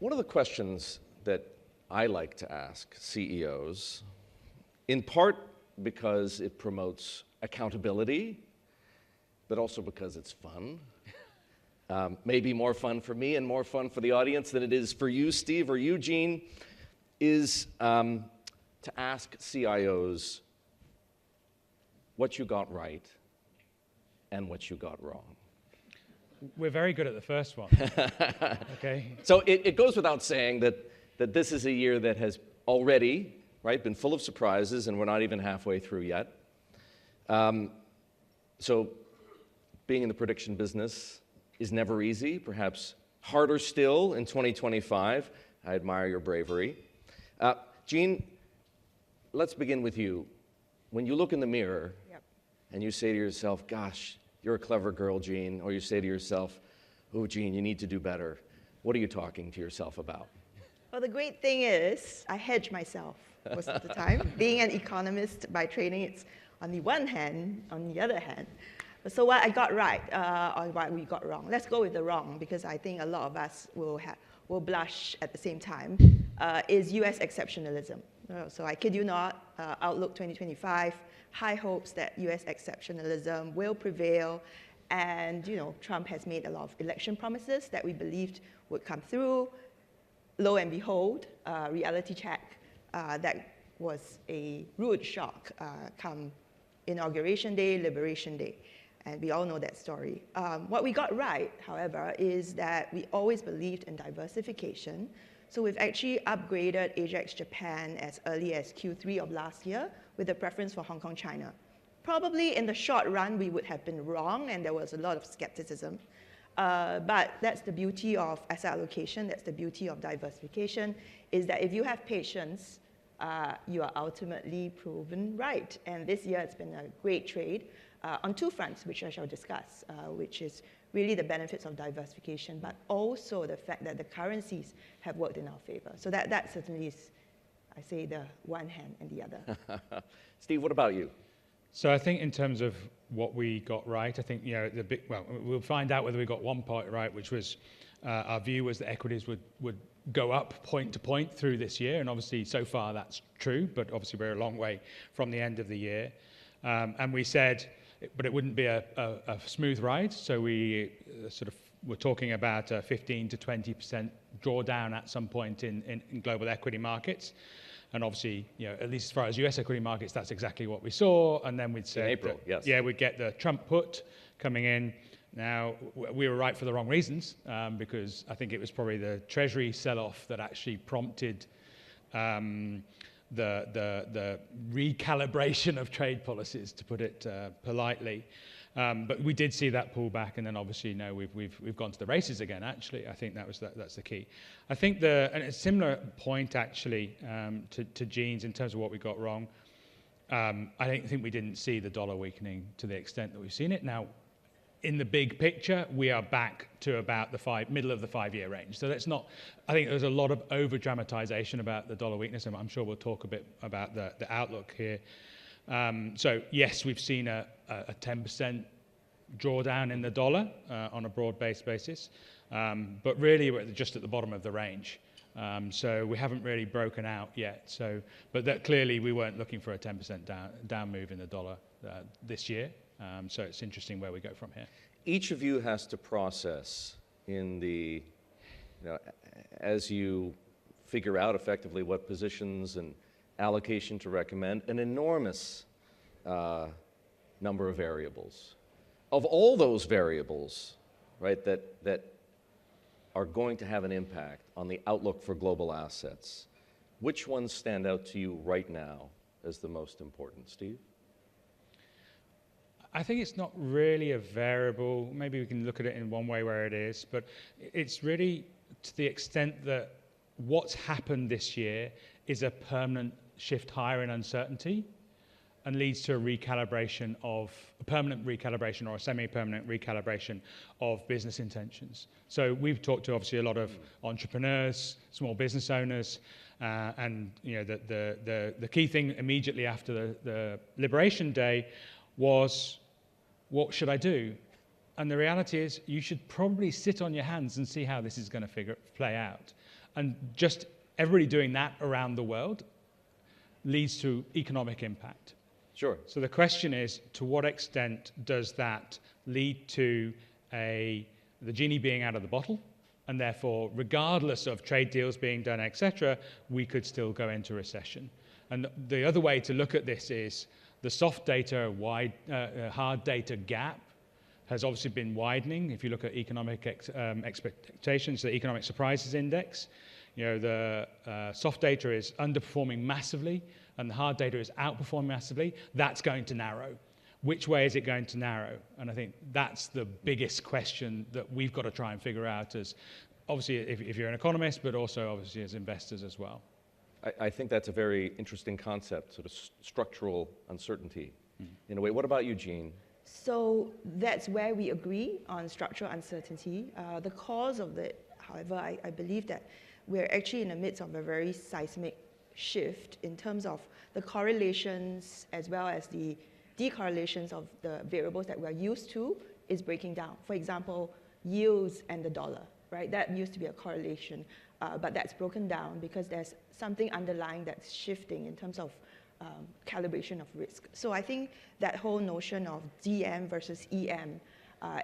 One of the questions that I like to ask CEOs, in part because it promotes accountability, but also because it's fun, maybe more fun for me and more fun for the audience than it is for you, Steve, or you, Jean, is to ask CIOs what you got right and what you got wrong. We're very good at the first one. Okay. So it goes without saying that this is a year that has already, right, been full of surprises, and we're not even halfway through yet. So being in the prediction business is never easy, perhaps harder still in 2025. I admire your bravery. Jean, let's begin with you. When you look in the mirror and you say to yourself, gosh, you're a clever girl, Jean, or you say to yourself, oh, Jean, you need to do better, what are you talking to yourself about? Well, the great thing is I hedge myself most of the time. Being an economist by training, it's on the one hand, on the other hand. So what I got right or what we got wrong. Let's go with the wrong, because I think a lot of us will blush at the same time, is US exceptionalism. So I kid you not, Outlook 2025, high hopes that US exceptionalism will prevail. And Trump has made a lot of election promises that we believed would come through. Lo and behold, reality check, that was a rude shock come Inauguration Day, Liberation Day. And we all know that story. What we got right, however, is that we always believed in diversification. So we've actually upgraded Asia Japan as early as Q3 of last year with a preference for Hong Kong, China. Probably in the short run, we would have been wrong, and there was a lot of skepticism. But that's the beauty of asset allocation, that's the beauty of diversification, is that if you have patience, you are ultimately proven right. And this year it's been a great trade on two fronts, which I shall discuss, which is really the benefits of diversification, but also the fact that the currencies have worked in our favor. So that certainly is, I say, the one hand and the other. Steve, what about you? So I think in terms of what we got right, I think we'll find out whether we got one part right, which was our view was that equities would go up point to point through this year, and obviously so far that's true, but obviously we're a long way from the end of the year. And we said, but it wouldn't be a smooth ride, so we were talking about a 15 to 20% drawdown at some point in global equity markets. And obviously, at least as far as US equity markets, that's exactly what we saw. And then we'd say, in April, yes. Yeah, we'd get the Trump put coming in. Now, we were right for the wrong reasons, because I think it was probably the Treasury sell-off that actually prompted the recalibration of trade policies, to put it politely. But we did see that pull back, and then obviously now we've gone to the races again. Actually, I think that's the key. I think and a similar point actually to Jean's in terms of what we got wrong. I think we didn't see the dollar weakening to the extent that we've seen it now. In the big picture, we are back to about the middle of the 5-year range. So that's not. I think there's a lot of over-dramatization about the dollar weakness, and I'm sure we'll talk a bit about the outlook here. So yes, we've seen a 10% drawdown in the dollar on a broad-based basis, but really we're just at the bottom of the range. So we haven't really broken out yet. But that clearly we weren't looking for a 10% down move in the dollar this year. So it's interesting where we go from here. Each of you has to process as you figure out effectively what positions and allocation to recommend, an enormous number of variables. Of all those variables, right, that are going to have an impact on the outlook for global assets, which ones stand out to you right now as the most important, Steve? I think it's not really a variable. Maybe we can look at it in one way where it is, but it's really to the extent that what's happened this year is a permanent shift higher in uncertainty and leads to a permanent recalibration or a semi-permanent recalibration of business intentions. So we've talked to obviously a lot of entrepreneurs, small business owners, and the key thing immediately after the Liberation Day was, what should I do? And the reality is you should probably sit on your hands and see how this is going to play out. And just everybody doing that around the world leads to economic impact. Sure. So the question is, to what extent does that lead to the genie being out of the bottle, and therefore, regardless of trade deals being done, etc., we could still go into recession? And the other way to look at this is the soft data, hard data gap has obviously been widening. If you look at economic expectations, the economic surprises index, the soft data is underperforming massively, and the hard data is outperforming massively. That's going to narrow. Which way is it going to narrow? And I think that's the biggest question that we've got to try and figure out, as obviously if you're an economist, but also obviously as investors as well. I think that's a very interesting concept, sort of structural uncertainty in a way. What about you, Jean? So that's where we agree on structural uncertainty. The cause of it, however, I believe that we're actually in the midst of a very seismic shift in terms of the correlations as well as the decorrelations of the variables that we're used to is breaking down. For example, yields and the dollar, right? That used to be a correlation, but that's broken down because there's something underlying that's shifting in terms of calibration of risk. So I think that whole notion of DM versus EM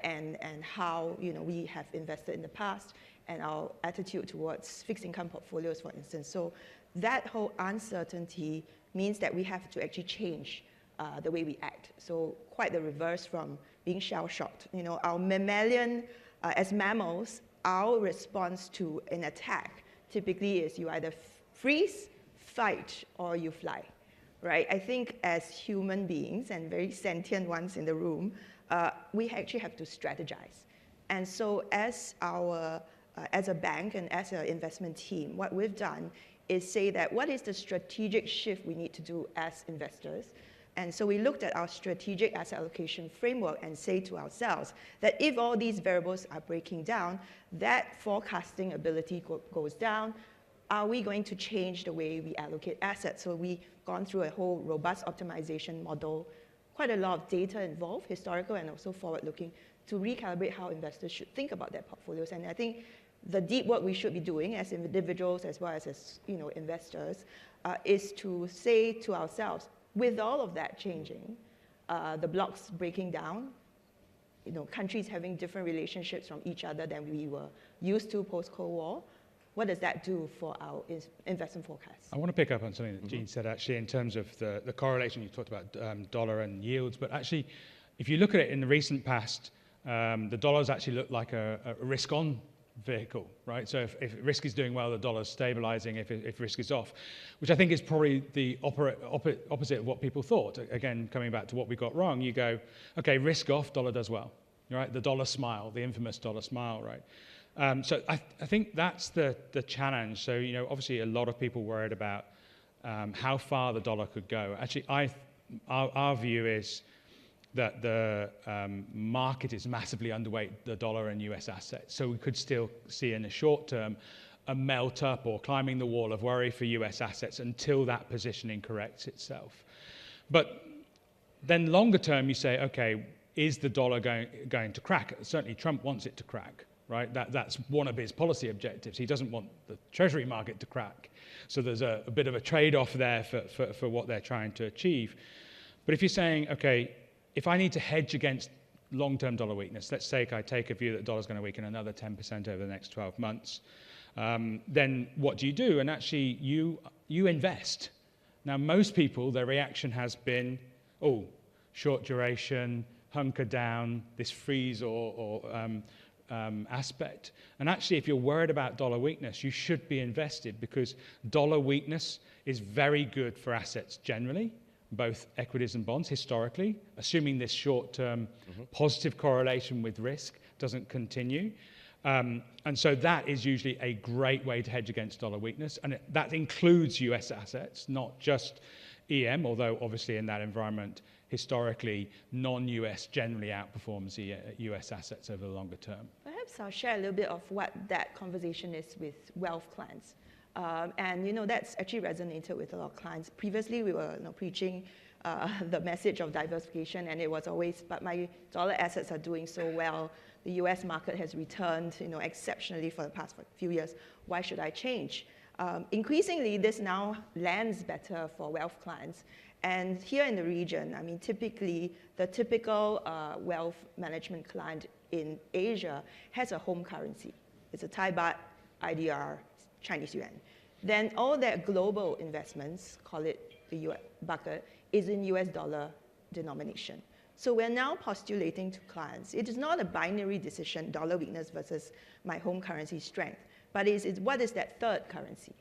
and how we have invested in the past and our attitude towards fixed income portfolios, for instance. So that whole uncertainty means that we have to actually change the way we act. So quite the reverse from being shell-shocked. Our mammalian, as mammals, our response to an attack typically is you either freeze, fight, or you fly, right? I think as human beings and very sentient ones in the room, we actually have to strategize. And so as a bank and as an investment team, what we've done is say that what is the strategic shift we need to do as investors? And so we looked at our strategic asset allocation framework and say to ourselves that if all these variables are breaking down, that forecasting ability goes down. Are we going to change the way we allocate assets? So we've gone through a whole robust optimization model, quite a lot of data involved, historical and also forward-looking, to recalibrate how investors should think about their portfolios. And I think the deep work we should be doing as individuals as well as investors is to say to ourselves, with all of that changing, the blocks breaking down, countries having different relationships from each other than we were used to post-Cold War, what does that do for our investment forecasts? I want to pick up on something that Jean said, actually, in terms of the correlation. You talked about dollar and yields, but actually, if you look at it in the recent past, the dollars actually look like a risk-on vehicle, right? So if risk is doing well, the dollar's stabilizing. If risk is off, which I think is probably the opposite of what people thought. Again, coming back to what we got wrong, you go, okay, risk off, dollar does well, right? The dollar smile, the infamous dollar smile, right? So I think that's the challenge. So obviously a lot of people worried about how far the dollar could go. Actually, our view is that the market is massively underweight the dollar and US assets. So we could still see in the short term a melt up or climbing the wall of worry for US assets until that positioning corrects itself. But then longer term, you say, okay, is the dollar going to crack? Certainly Trump wants it to crack, right? That's one of his policy objectives. He doesn't want the Treasury market to crack. So there's a bit of a trade-off there for what they're trying to achieve. But if you're saying, okay, if I need to hedge against long-term dollar weakness, let's say I take a view that the dollar's going to weaken another 10% over the next 12 months, then what do? And actually, you invest. Now, most people, their reaction has been, oh, short duration, hunker down, this freeze or aspect. And actually, if you're worried about dollar weakness, you should be invested, because dollar weakness is very good for assets generally, both equities and bonds historically, assuming this short-term positive correlation with risk doesn't continue. And so that is usually a great way to hedge against dollar weakness. And that includes US assets, not just EM, although obviously in that environment, historically, non-US generally outperforms US assets over the longer term. Perhaps I'll share a little bit of what that conversation is with wealth clients. And that's actually resonated with a lot of clients. Previously, we were preaching the message of diversification, and it was always, but my dollar assets are doing so well. The US market has returned, exceptionally for the past few years. Why should I change? Increasingly, this now lands better for wealth clients. And here in the region, I mean, typically, the typical wealth management client in Asia has a home currency. It's a Thai baht, IDR, Chinese yuan. Then all their global investments, call it the US bucket, is in US dollar denomination. So we're now postulating to clients, it is not a binary decision, dollar weakness versus my home currency strength, but it's what is that third currency?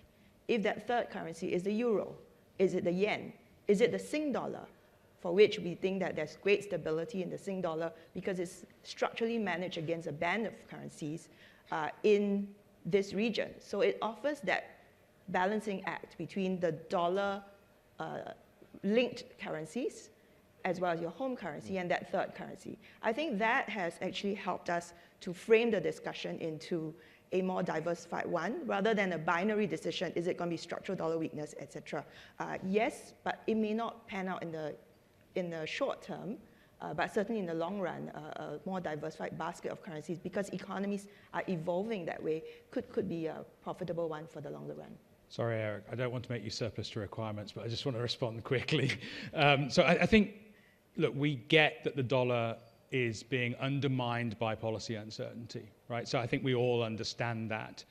If that third currency is the euro, is it the yen, is it the Sing dollar, for which we think that there's great stability in the Sing dollar because it's structurally managed against a band of currencies in this region. So it offers that balancing act between the dollar linked currencies as well as your home currency and that third currency. I think that has actually helped us to frame the discussion into a more diversified one rather than a binary decision, is it going to be structural dollar weakness, etc. Yes, but it may not pan out in the short term, but certainly in the long run, a more diversified basket of currencies, because economies are evolving that way, could be a profitable one for the longer run. Sorry, Erik, I don't want to make you surplus to requirements, but I just want to respond quickly. So I think, look, we get that the dollar is being undermined by policy uncertainty, right? So I think we all understand that.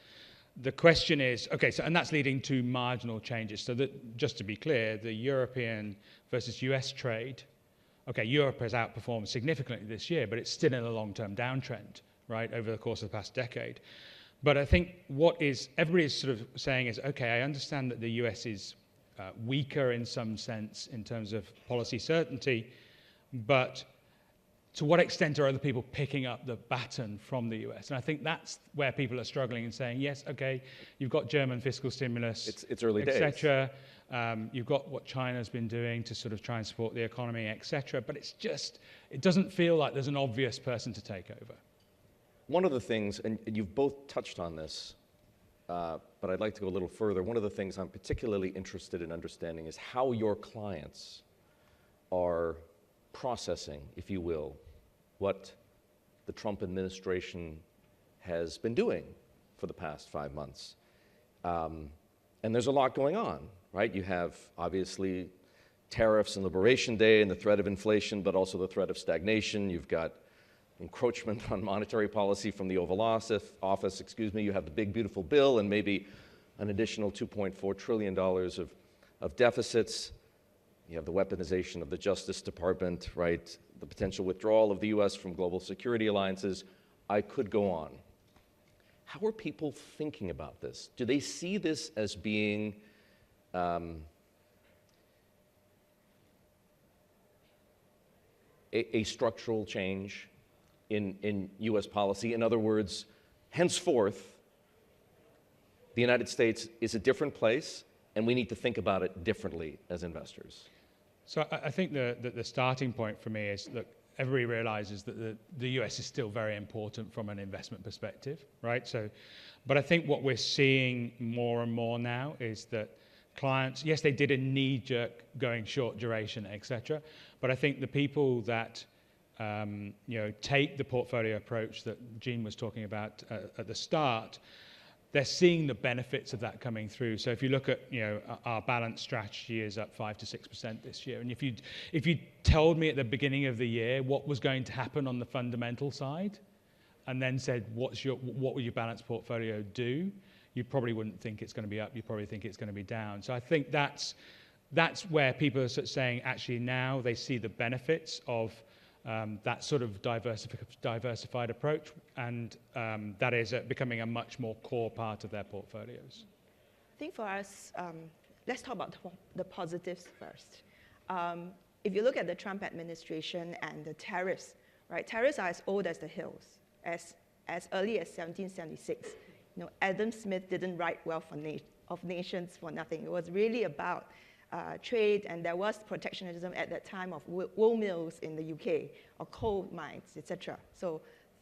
The question is, okay, so, and that's leading to marginal changes. So that, just to be clear, the European versus US trade, okay, Europe has outperformed significantly this year, but it's still in a long-term downtrend, right, over the course of the past decade. But I think what is, everybody is sort of saying is, okay, I understand that the US is weaker in some sense in terms of policy certainty, but to what extent are other people picking up the baton from the US? And I think that's where people are struggling and saying, yes, okay, you've got German fiscal stimulus, it's early days, etc. You've got what China's been doing to sort of try and support the economy, etc. But it's just, it doesn't feel like there's an obvious person to take over. One of the things, and you've both touched on this, but I'd like to go a little further. One of the things I'm particularly interested in understanding is how your clients are processing, if you will, what the Trump administration has been doing for the past 5 months. And there's a lot going on, right? You have, obviously, tariffs and Liberation Day and the threat of inflation, but also the threat of stagnation. You've got encroachment on monetary policy from the Oval Office. You have the big, beautiful bill and maybe an additional $2.4 trillion of deficits. You have the weaponization of the Justice Department, right? The potential withdrawal of the US from global security alliances. I could go on. How are people thinking about this? Do they see this as being a structural change in US policy? In other words, henceforth, the United States is a different place, and we need to think about it differently as investors. So I think the starting point for me is, look, everybody realizes that the US is still very important from an investment perspective, right? So, but I think what we're seeing more and more now is that clients, yes, they did a knee-jerk going short duration, etc. But I think the people that take the portfolio approach that Jean was talking about at the start, they're seeing the benefits of that coming through. So if you look at, our balance strategy is up 5 to 6% this year. And if you told me at the beginning of the year what was going to happen on the fundamental side, and then said, what will your balanced portfolio do? You probably wouldn't think it's going to be up. You probably think it's going to be down. So I think that's where people are sort of saying, actually now they see the benefits of that sort of diversified approach, and that is becoming a much more core part of their portfolios. I think for us, let's talk about the positives first. If you look at the Trump administration and the tariffs, right? Tariffs are as old as the hills, as early as 1776. Adam Smith didn't write Wealth of Nations for nothing. It was really about trade, and there was protectionism at that time of wool mills in the UK, or coal mines, etc. So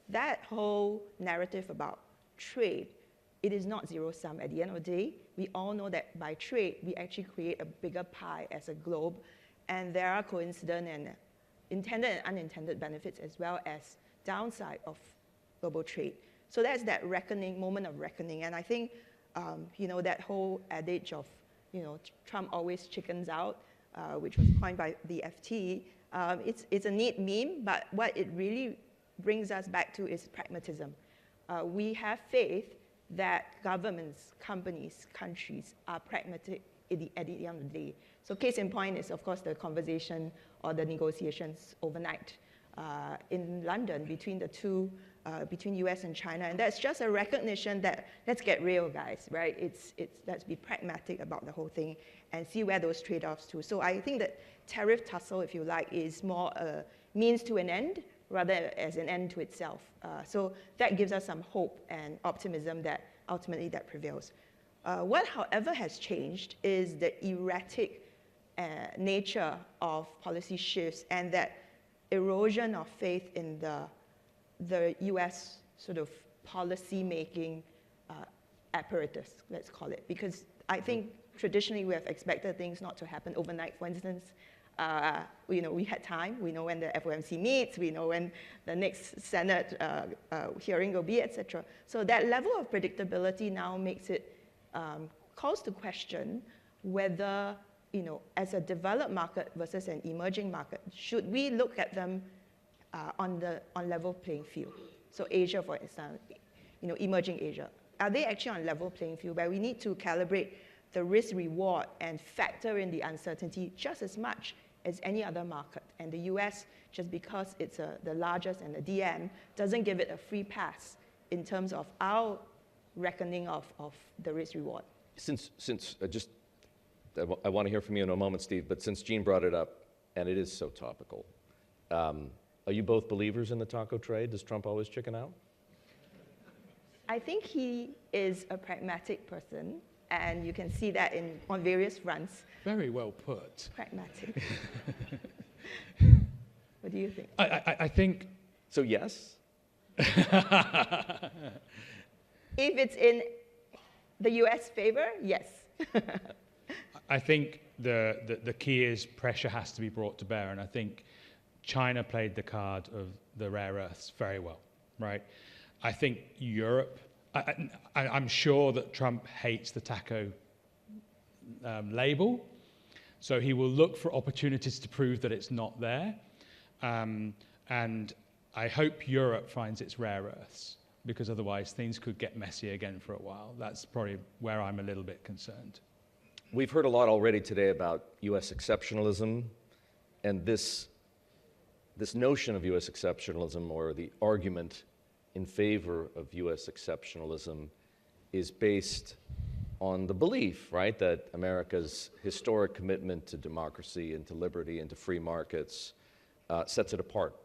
that whole narrative about trade, it is not zero-sum. At the end of the day, we all know that by trade, we actually create a bigger pie as a globe, And there are coincident and intended and unintended benefits as well as downside of global trade. So that's that reckoning, moment of reckoning. And I think, that whole adage of, Trump always chickens out, which was coined by the FT, it's a neat meme, but what it really brings us back to is pragmatism. We have faith that governments, companies, countries are pragmatic at the end of the day. So case in point is, of course, the conversation or the negotiations overnight in London between the two, between US and China. And that's just a recognition that let's get real, guys, right? Let's be pragmatic about the whole thing and see where those trade-offs to. So I think that tariff tussle, if you like, is more a means to an end rather as an end to itself. So that gives us some hope and optimism that ultimately that prevails. What, however, has changed is the erratic nature of policy shifts and that erosion of faith in the US sort of policy-making apparatus, let's call it. Because I think traditionally we have expected things not to happen overnight. For instance, we had time. We know when the FOMC meets. We know when the next Senate hearing will be, etc. So that level of predictability now makes it calls to question whether, as a developed market versus an emerging market, should we look at them on level playing field? So Asia, for instance, emerging Asia, are they actually on level playing field where we need to calibrate the risk reward and factor in the uncertainty just as much as any other market? And the US, just because it's the largest and the DM, doesn't give it a free pass in terms of our reckoning of the risk reward. I want to hear from you in a moment, Steve, but since Jean brought it up, and it is so topical, are you both believers in the taco trade? Does Trump always chicken out? I think he is a pragmatic person, and you can see that on various fronts. Very well put. Pragmatic. What do you think? I think... So yes? If it's in the US favor, yes. I think the key is pressure has to be brought to bear, and I think China played the card of the rare earths very well, right? I think Europe, I'm sure that Trump hates the taco label, so he will look for opportunities to prove that it's not there, and I hope Europe finds its rare earths, because otherwise things could get messy again for a while. That's probably where I'm a little bit concerned. We've heard a lot already today about U.S. exceptionalism, and this notion of U.S. exceptionalism, or the argument in favor of U.S. exceptionalism, is based on the belief, right, that America's historic commitment to democracy and to liberty and to free markets sets it apart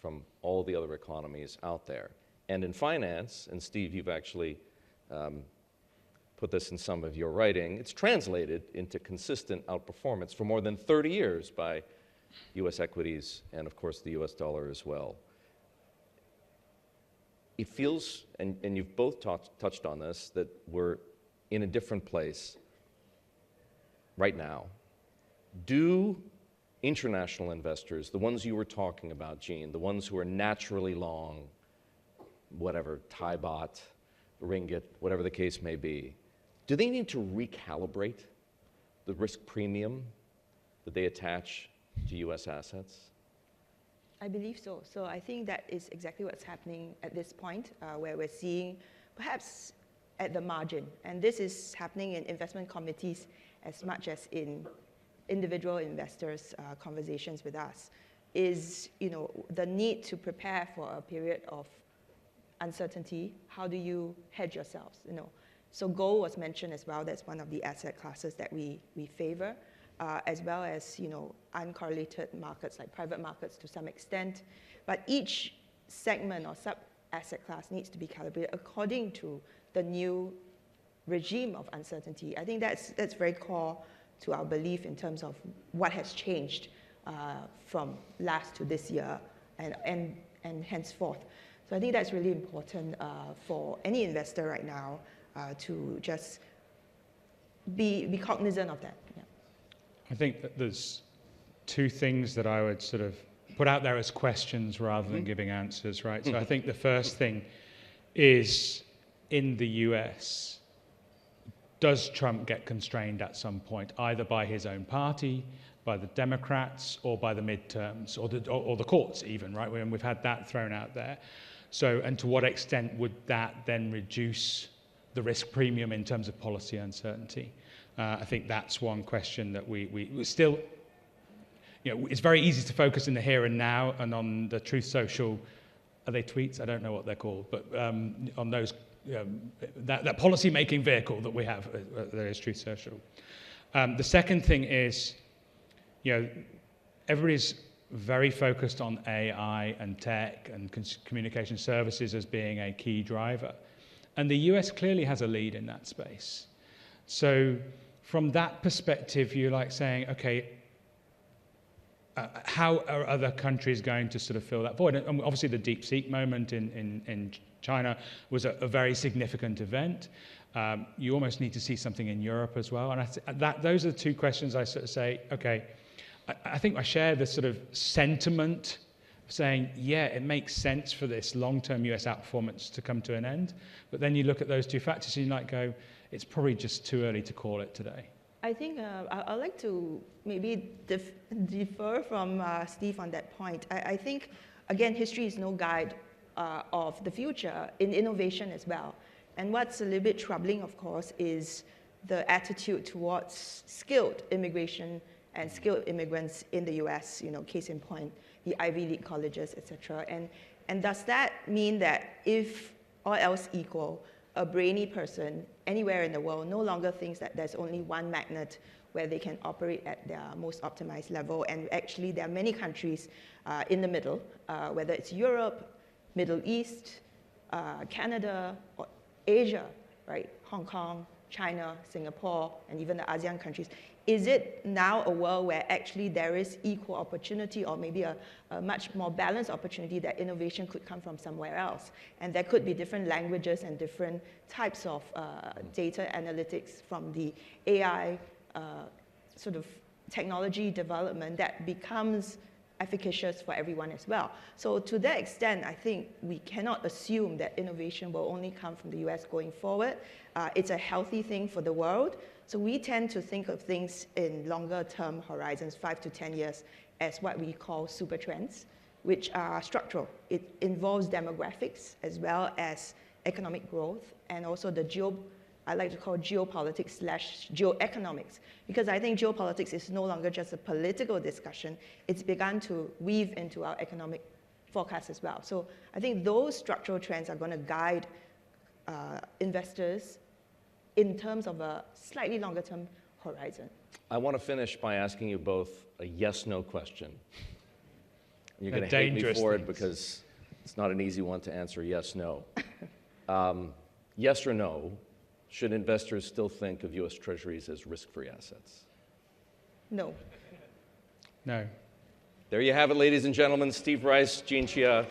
from all the other economies out there. And in finance, and Steve, you've actually put this in some of your writing, it's translated into consistent outperformance for more than 30 years by U.S. equities and, of course, the U.S. dollar as well. It feels, and you've both touched on this, that we're in a different place right now. Do international investors, the ones you were talking about, Jean, the ones who are naturally long, whatever, Thai baht, ringgit, whatever the case may be, do they need to recalibrate the risk premium that they attach to U.S. assets? I believe so. So I think that is exactly what's happening at this point, where we're seeing perhaps at the margin, and this is happening in investment committees as much as in individual investors' conversations with us, is the need to prepare for a period of uncertainty. How do you hedge yourselves? So gold was mentioned as well. That's one of the asset classes that we favor, as well as uncorrelated markets like private markets to some extent. But each segment or sub-asset class needs to be calibrated according to the new regime of uncertainty. I think that's very core to our belief in terms of what has changed from last to this year and henceforth. So I think that's really important for any investor right now to just be cognizant of that. Yeah. I think that there's two things that I would sort of put out there as questions rather than giving answers, right? So I think the first thing is, in the US, does Trump get constrained at some point, either by his own party, by the Democrats, or by the midterms, or the courts even, right? And we've had that thrown out there. So, and to what extent would that then reduce the risk premium in terms of policy uncertainty? I think that's one question that we still, it's very easy to focus in the here and now and on the Truth Social, are they tweets? I don't know what they're called, but on those, that policy-making vehicle that we have, there is Truth Social. The second thing is, everybody's very focused on AI and tech and communication services as being a key driver. And the US clearly has a lead in that space. So from that perspective, you're like saying, okay, how are other countries going to sort of fill that void? And obviously the DeepSeek moment in China was a very significant event. You almost need to see something in Europe as well. And those are the two questions I sort of say, okay, I think I share the sort of sentiment saying, yeah, it makes sense for this long-term US outperformance to come to an end. But then you look at those two factors and you might go, it's probably just too early to call it today. I think I'd like to maybe differ from Steve on that point. I think, again, history is no guide of the future in innovation as well. And what's a little bit troubling, of course, is the attitude towards skilled immigration and skilled immigrants in the US, case in point, the Ivy League colleges, et cetera. And does that mean that if all else equal, a brainy person anywhere in the world no longer thinks that there's only one magnet where they can operate at their most optimized level? And actually, there are many countries in the middle, whether it's Europe, Middle East, Canada, or Asia, right? Hong Kong, China, Singapore, and even the ASEAN countries. Is it now a world where actually there is equal opportunity, or maybe a much more balanced opportunity that innovation could come from somewhere else? And there could be different languages and different types of data analytics from the AI sort of technology development that becomes efficacious for everyone as well. So to that extent, I think we cannot assume that innovation will only come from the US going forward. It's a healthy thing for the world. So we tend to think of things in longer term horizons, 5 to 10 years, as what we call super trends, which are structural. It involves demographics as well as economic growth, and also I like to call geopolitics / geoeconomics, because I think geopolitics is no longer just a political discussion. It's begun to weave into our economic forecast as well. So I think those structural trends are going to guide investors in terms of a slightly longer term horizon. I want to finish by asking you both a yes/no question. You're going to hate me for it because it's not an easy one to answer yes/no. Yes or no, should investors still think of US Treasuries as risk-free assets? No. No. There you have it, ladies and gentlemen. Steve Brice, Jean Chia.